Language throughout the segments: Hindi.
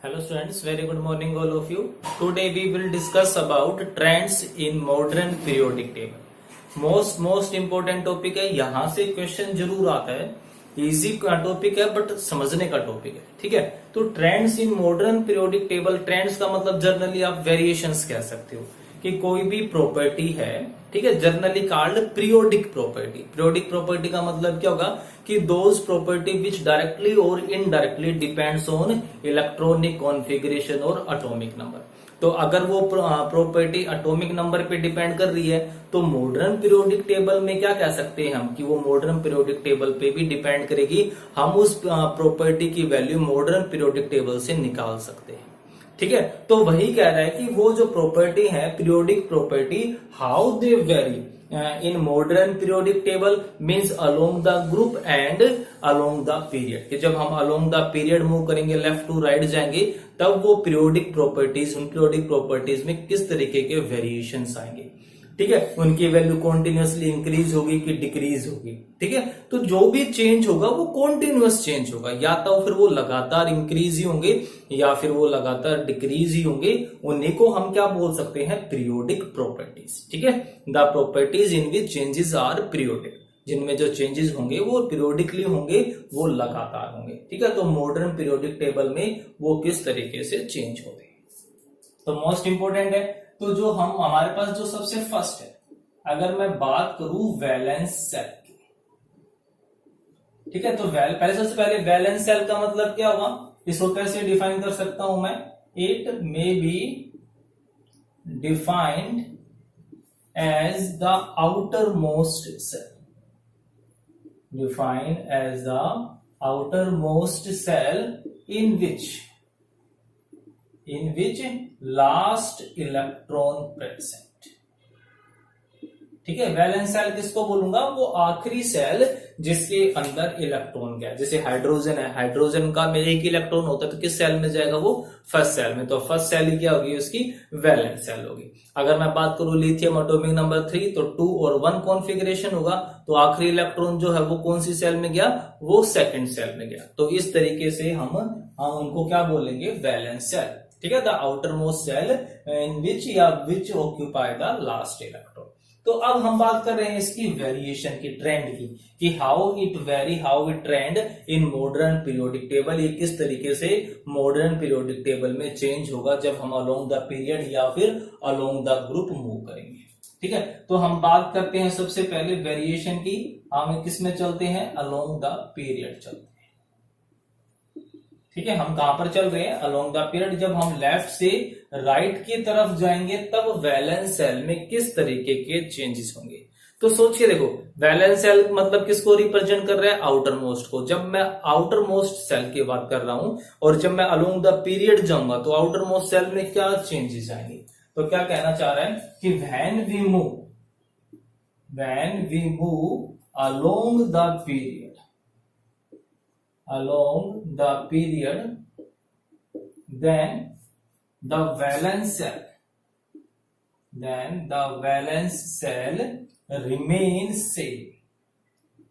Hello students, very good morning all of you. Today we will discuss about trends in modern periodic table. Most important topic है, यहाँ से क्वेश्चन जरूर आता है. इजी टॉपिक है बट समझने का टॉपिक है. ठीक है, तो trends in modern periodic table. Trends का मतलब जनरली आप वेरिएशंस कह सकते हो कि कोई भी प्रॉपर्टी है, ठीक है, generally called periodic property. Periodic property का मतलब क्या होगा कि दोज प्रॉपर्टी विच डायरेक्टली और indirectly depends on electronic configuration और एटॉमिक नंबर. तो अगर वो प्रॉपर्टी एटॉमिक नंबर पे डिपेंड कर रही है तो मॉडर्न पीरियोडिक टेबल में क्या कह सकते हैं हम कि वो मॉडर्न पीरियोडिक टेबल पे भी डिपेंड करेगी. हम उस प्रॉपर्टी की वैल्यू मॉडर्न पीरियोडिक टेबल से निकाल सकते हैं. ठीक है, तो वही कह रहा है कि वो जो प्रॉपर्टी है periodic property, how they very in modern periodic table means along the group and along the period. कि जब हम अलोंग द पीरियड मूव करेंगे, लेफ्ट टू राइट जाएंगे, तब वो पीरियोडिक प्रॉपर्टीज, उन पीरियोडिक प्रॉपर्टीज में किस तरीके के वेरिएशंस आएंगे. ठीक है, उनकी वैल्यू कॉन्टिन्यूसली इंक्रीज होगी कि डिक्रीज होगी. ठीक है, तो जो भी चेंज होगा वो कॉन्टिन्यूअस चेंज होगा, या तो फिर वो लगातार इंक्रीज ही होंगे या फिर वो लगातार डिक्रीज ही होंगे. उन्हीं को हम क्या बोल सकते हैं, पीरियोडिक प्रॉपर्टीज. ठीक है, the properties in which changes are periodic. जिनमें जो चेंजेस होंगे वो पीरियोडिकली होंगे, वो लगातार होंगे. ठीक है, तो मॉडर्न पीरियोडिक टेबल में वो किस तरीके से चेंज होते हैं, तो मोस्ट इंपोर्टेंट है. तो जो हमारे पास जो सबसे फर्स्ट है, अगर मैं बात करूं वैलेंस सेल की, ठीक है, तो पहले सबसे पहले वैलेंस सेल का मतलब क्या होगा, इसको कैसे डिफाइन कर सकता हूं मैं. It may be defined as the outermost shell. Defined as the outermost shell in which last electron present. ठीक है, वैलेंस सेल किसको बोलूंगा, वो आखिरी सेल जिसके अंदर इलेक्ट्रॉन गया. जैसे हाइड्रोजन है, हाइड्रोजन का में एक इलेक्ट्रॉन होता है तो किस सेल में जाएगा, वो फर्स्ट सेल में. तो फर्स्ट सेल ही क्या होगी, उसकी वैलेंस सेल होगी. अगर मैं बात करूं लिथियम एटॉमिक नंबर 3, तो 2 और 1 कॉन्फ़िगरेशन होगा, तो आखिरी इलेक्ट्रॉन जो है वो कौन सी सेल में गया, वो सेकंड सेल में गया. तो इस तरीके से हम उनको क्या बोलेंगे, वैलेंस सेल. ठीक है, द आउटर मोस्ट सेल इन विच या विच ऑक्यूपाई द लास्ट इलेक्ट्रॉन. तो अब हम बात कर रहे हैं इसकी वेरिएशन की, ट्रेंड की, कि how it trend in modern periodic table. ये किस तरीके से मॉडर्न पीरियोडिक टेबल में चेंज होगा जब हम अलोंग द पीरियड या फिर अलोंग द ग्रुप मूव करेंगे. ठीक है, तो हम बात करते हैं सबसे पहले वेरिएशन की. हम किस में चलते हैं, अलोंग द पीरियड चलते हैं. ठीक है, हम कहां पर चल रहे हैं, अलोंग द पीरियड. जब हम लेफ्ट से राइट की तरफ जाएंगे तब वैलेंस सेल में किस तरीके के चेंजेस होंगे. तो सोच के देखो, वैलेंस सेल मतलब किसको रिप्रेजेंट कर रहा है, आउटर मोस्ट को. जब मैं आउटर मोस्ट सेल की बात कर रहा हूं और जब मैं अलोंग द पीरियड जाऊंगा तो आउटर मोस्ट सेल में क्या चेंजेस आएंगे. तो क्या कहना चाह रहा है कि when we move along the period, then the valence cell remains same.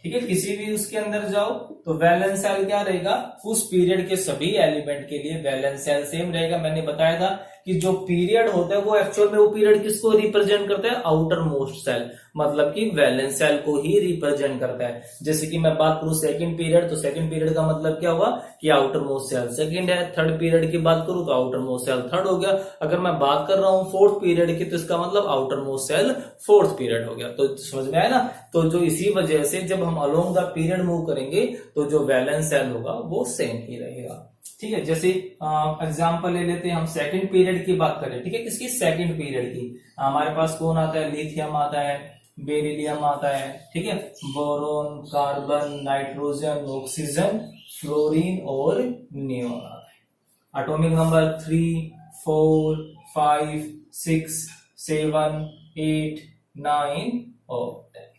ठीक है, किसी भी उसके अंदर जाओ तो वैलेंस सेल क्या रहेगा, उस पीरियड के सभी एलिमेंट के लिए वैलेंस सेल सेम रहेगा. मैंने बताया था कि जो पीरियड होता है वो एक्चुअल में वो पीरियड किसको रिप्रेजेंट करता है, आउटर मोस्ट सेल, मतलब कि वैलेंस सेल को ही रिप्रेजेंट करता है. जैसे कि मैं बात करूं सेकंड पीरियड, तो सेकंड पीरियड का मतलब क्या हुआ कि आउटर मोस्ट सेल सेकंड है. थर्ड पीरियड की बात करूं तो आउटर मोस्ट सेल थर्ड हो गया. अगर मैं बात कर रहा हूं फोर्थ पीरियड की तो इसका मतलब outermost shell fourth period हो गया. तो समझ में आया ना. तो जो इसी वजह से जब हम अलोंग द पीरियड मूव करेंगे तो जो वैलेंस सेल होगा वो सेम ही रहेगा. ठीक है, जैसे एग्जांपल ले लेते हैं, हम सेकंड पीरियड की बात करें. ठीक है, किसकी, सेकंड पीरियड की. हमारे पास कौन आता है, लिथियम आता है, बेरिलियम आता है. ठीक है, boron, carbon, nitrogen, oxygen, fluorine और नियोन आता है. एटॉमिक नंबर 3, 4, 5, 6, 7, 8, 9 और 10.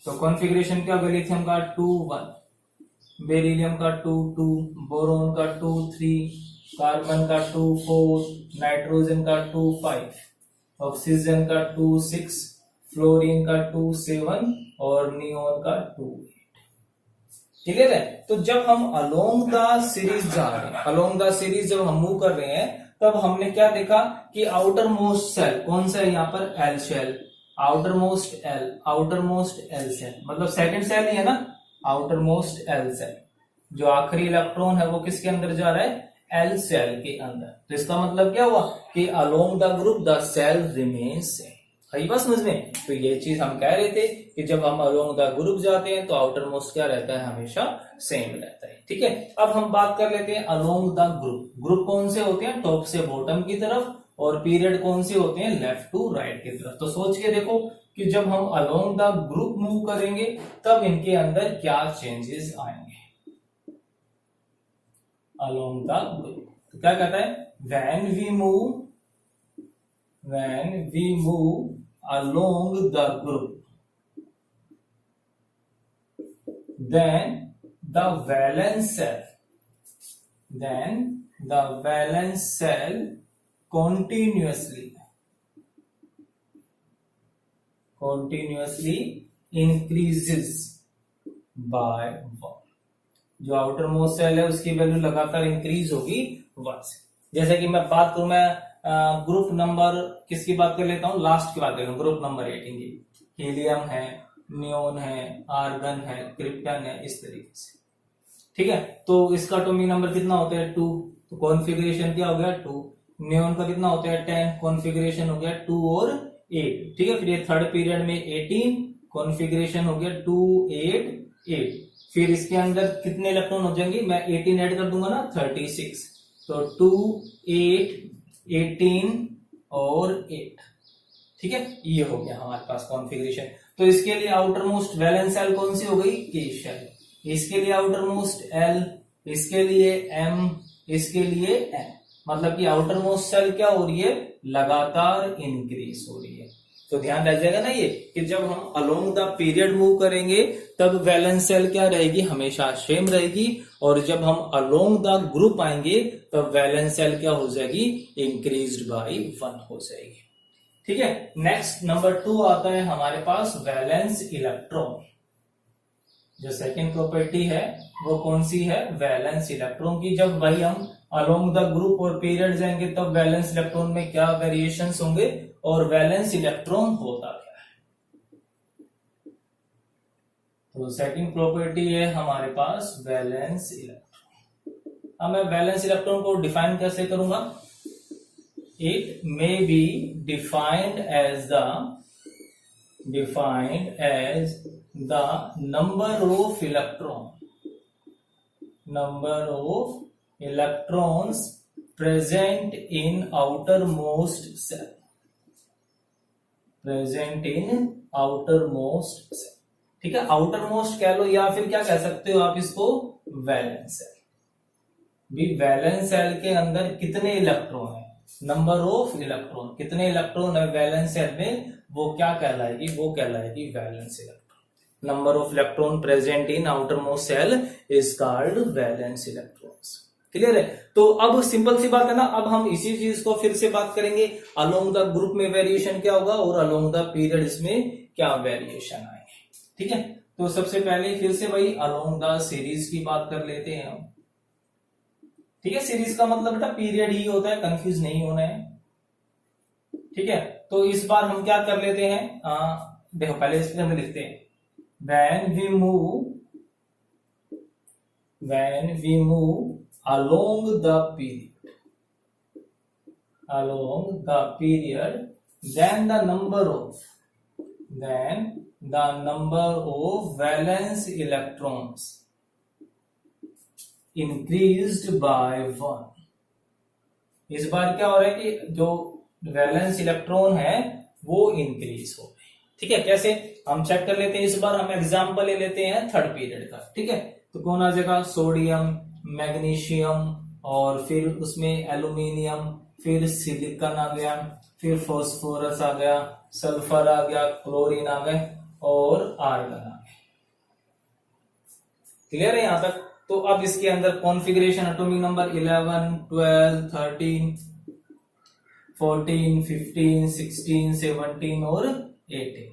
तो कॉन्फ़िगरेशन क्या होगा, लिथियम का 2, 1, बेरिलियम का 2, 2, बोरोन का 2, 3, कार्बन का 2, 4, नाइट्रोजन का 2, 5, ऑक्सीजन का 2, 6, फ्लोरीन का 2, 7 और नियोन का 2, 8. क्लियर है। तो जब हम अलोंग द सीरीज जा रहे हैं, अलोंग द सीरीज जब हम मूव कर रहे हैं, तब हमने क्या देखा कि आउटर मोस्ट सेल कौन सा है यहाँ पर, L shell, outermost L shell, मतलब सेकंड सेल ही है ना, आउटर मोस्ट एल सेल। जो आखिरी इलेक्ट्रॉन है वो किसके अंदर जा रहा है, एल सेल के अंदर। तो इसका मतलब क्या हुआ कि along the group the shell remains same. आई बात समझ में। तो ये चीज हम कह रहे थे कि जब हम अलोंग द ग्रुप जाते हैं तो आउटर मोस्ट क्या रहता है, हमेशा सेम रहता है। ठीक है, अब हम बात कर लेते हैं अलोंग द ग्रुप। ग्रुप कौन से होते हैं, टॉप से बॉटम की तरफ, और पीरियड कौन से होते हैं, लेफ्ट टू राइट की तरफ। तो सोच के देखो कि जब हम अलोंग द ग्रुप मूव करेंगे तब इनके अंदर क्या चेंजेस आएंगे। अलोंग द ग्रुप तो क्या कहता है, when we move along the group, then the valence cell continuously increases by 1। जो आउटर मोस्ट सेल है उसकी वैल्यू लगातार इंक्रीज होगी 1 से। जैसे कि मैं बात करूं, मैं ग्रुप नंबर किसकी बात कर लेता हूं, लास्ट की बात कर लेता हूं, ग्रुप नंबर 18 की। हीलियम है, नियोन है, आर्गन है, क्रिप्टन है, इस तरीके से। ठीक है, तो इसका एटॉमिक नंबर कितना होता है, 2। तो कॉन्फ़िगरेशन क्या हो गया, 2। नियोन का कितना होता है, 10। कॉन्फ़िगरेशन हो गया 2 और 8। ठीक है, फिर ये थर्ड पीरियड में 18, कॉन्फ़िगरेशन हो गया 2 8 8। फिर इसके अंदर कितने इलेक्ट्रॉन हो जाएंगे, मैं 18 ऐड कर दूंगा ना, 36। तो 2 8 18 और 8। ठीक है, ये हो गया हमारे पास कॉन्फ़िगरेशन। तो इसके लिए आउटर मोस्ट वैलेंस सेल कौन सी हो गई, के शेल। इसके लिए आउटर मोस्ट एल, इसके लिए एम, इसके लिए एन। मतलब कि आउटर मोस्ट सेल क्या हो रही है, लगातार इंक्रीज हो रही है। तो ध्यान रह जाएगा ना ये कि जब हम अलोंग द पीरियड मूव करेंगे तब वैलेंस सेल क्या रहेगी, हमेशा सेम रहेगी। और जब हम अलोंग द ग्रुप आएंगे तब वैलेंस सेल क्या हो जाएगी, इंक्रीज्ड बाय 1 हो जाएगी। ठीक है, नेक्स्ट नंबर 2 आता है हमारे पास वैलेंस इलेक्ट्रॉन। जो सेकेंड प्रॉपर्टी है वो कौन सी है, वैलेंस इलेक्ट्रॉन की। जब भाई हम अलोंग द ग्रुप और पीरियड जाएंगे तब वैलेंस इलेक्ट्रॉन में क्या वेरिएशंस होंगे, और वैलेंस इलेक्ट्रॉन होता क्या है। तो सेकंड प्रॉपर्टी है हमारे पास वैलेंस इलेक्ट्रॉन। अब मैं वैलेंस इलेक्ट्रॉन को डिफाइन कैसे करूंगा, it may be defined as the number of electrons present in outermost shell. ठीक है, आउटर मोस्ट कह लो या फिर क्या कह सकते हो आप इसको, वैलेंस सेल। भी वैलेंस सेल के अंदर कितने इलेक्ट्रॉन है, नंबर ऑफ इलेक्ट्रॉन, कितने इलेक्ट्रॉन है वैलेंस सेल में, वो क्या कहलाएगी, वो कहलाएगी valence electron. Number of electron present in outermost shell is called valence electrons. Clear है। तो अब सिंपल सी बात है ना, अब हम इसी चीज को फिर से बात करेंगे, अलोंग द ग्रुप में वेरिएशन क्या होगा और अलोंग द पीरियड इसमें क्या वेरिएशन आएंगे। ठीक है, तो सबसे पहले फिर से भाई अलोंग द सीरीज की बात कर लेते हैं हम। ठीक है, सीरीज का मतलब बेटा पीरियड ही होता है, कंफ्यूज नहीं होना है। ठीक है, तो इस बार हम क्या कर लेते हैं, देखो पहले इसमें हम लिखते हैं when we move along the period, then the number of valence electrons increased by 1। इस बार क्या हो रहा है कि जो वैलेंस इलेक्ट्रॉन है वो इंक्रीज हो गए। ठीक है, कैसे हम चेक कर लेते हैं। इस बार हम एग्जांपल ले लेते हैं थर्ड पीरियड का। ठीक है, तो कौन आ जाएगा, सोडियम, मैग्नीशियम, और फिर उसमें एल्यूमिनियम, फिर सिलिकॉन आ गया, फिर फॉस्फोरस आ गया, सल्फर आ गया, क्लोरीन आ गए और आर्गन आ गया। क्लियर है यहां तक। तो अब इसके अंदर कॉन्फ़िगरेशन एटॉमिक नंबर 11 12 13 14 15 16 17 और 18।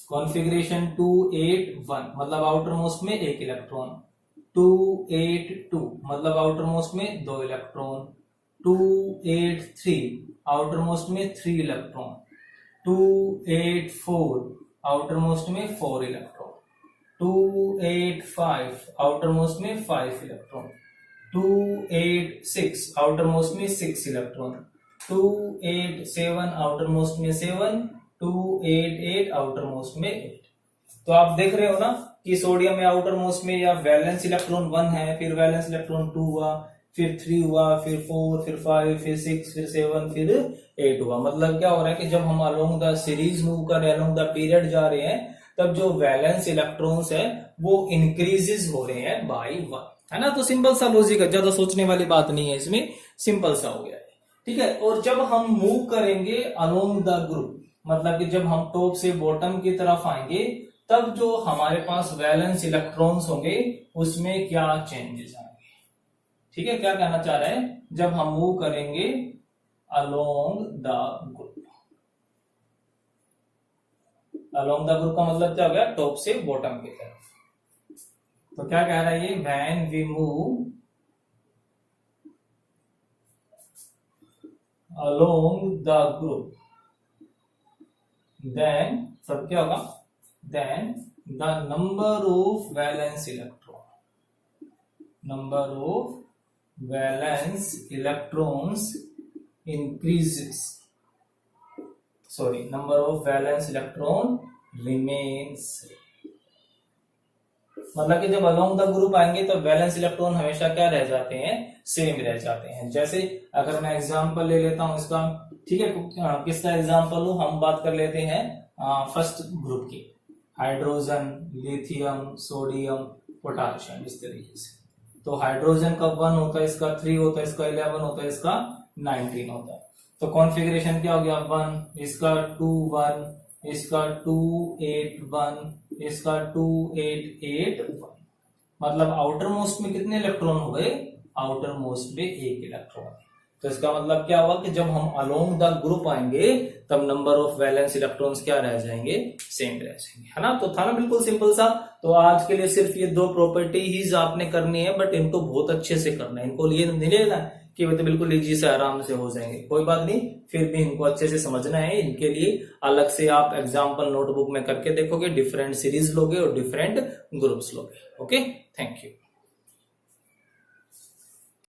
कॉन्फ़िगरेशन 2 8 1, मतलब आउटर मोस्ट में एक इलेक्ट्रॉन। 282 मतलब आउटर मोस्ट में 2 इलेक्ट्रॉन, 283 आउटर मोस्ट में 3 इलेक्ट्रॉन, 284 आउटर मोस्ट में 4 इलेक्ट्रॉन, 285 आउटर मोस्ट में 5 इलेक्ट्रॉन, 286 आउटर मोस्ट में 6 इलेक्ट्रॉन, 287 आउटर मोस्ट में 7, 288 आउटर मोस्ट में 8। तो आप देख रहे हो ना कि सोडियम में आउटर मोस्ट में या वैलेंस इलेक्ट्रॉन 1 है, फिर वैलेंस इलेक्ट्रॉन 2 हुआ, फिर 3 हुआ, फिर 4, फिर 5, फिर 6, फिर 7, फिर 8 हुआ। मतलब क्या हो रहा है कि जब हम अलोंग द सीरीज मूव कर रहे हैं, अलोंग द पीरियड जा रहे हैं, तब जो वैलेंस इलेक्ट्रॉन्स है वो इंक्रीजेस हो रहे हैं बाय 1, है ना। तो सिंपल सा लॉजिक है, ज्यादा सोचने वाली बात नहीं है इसमें, सिंपल सा हो गया है, ठीक है। और जब हम मूव करेंगे अलोंग द ग्रुप, मतलब कि जब हम टॉप से बॉटम की तरफ आएंगे, तब जो हमारे पास वैलेंस इलेक्ट्रॉन्स होंगे उसमें क्या चेंजेस आएंगे, ठीक है। क्या कहना चाह रहे हैं, जब हम मूव करेंगे along the group, along the group का मतलब क्या हो गया, टॉप से बॉटम की तरफ। तो क्या कह रहा है ये, when we move along the group then, तब क्या होगा, then the number of valence electrons increases, number of valence electron remains। मतलब कि जब अलोंग द ग्रुप आएंगे तो वैलेंस इलेक्ट्रॉन हमेशा क्या रह जाते हैं, सेम रह जाते हैं। जैसे अगर मैं एग्जांपल ले लेता हूं इसका, ठीक है, किसका एग्जांपल हो, हम बात कर लेते हैं फर्स्ट ग्रुप की, हाइड्रोजन, लिथियम, सोडियम, पोटाशियम, इस तरीके से। तो हाइड्रोजन का 1 होता है, इसका 3 होता है, इसका 11 होता है, इसका 19 होता है। तो कॉन्फ़िगरेशन क्या हो गया, 1, इसका 2 1, इसका 2 8 1, इसका 2 8 8 1। मतलब आउटर मोस्ट में कितने इलेक्ट्रॉन हो गए, आउटर मोस्ट में 1 इलेक्ट्रॉन। तो इसका मतलब क्या हुआ कि जब हम अलोंग द ग्रुप आएंगे तब नंबर ऑफ वैलेंस इलेक्ट्रॉन्स क्या रह जाएंगे, सेम रह जाएंगे, है ना। तो था ना बिल्कुल सिंपल सा। तो आज के लिए सिर्फ ये 2 प्रॉपर्टीज आपने करनी है, बट इनको बहुत अच्छे से करना है। इनको ये नहीं लेना कि वो तो बिल्कुल इजी से आराम से हो जाएंगे, कोई बात नहीं, फिर भी इनको अच्छे से समझना है। इनके लिए अलग से आप एग्जाम्पल नोटबुक में करके देखोगे, डिफरेंट सीरीज लोगे और डिफरेंट ग्रुप्स लोगे। Okay, thank you.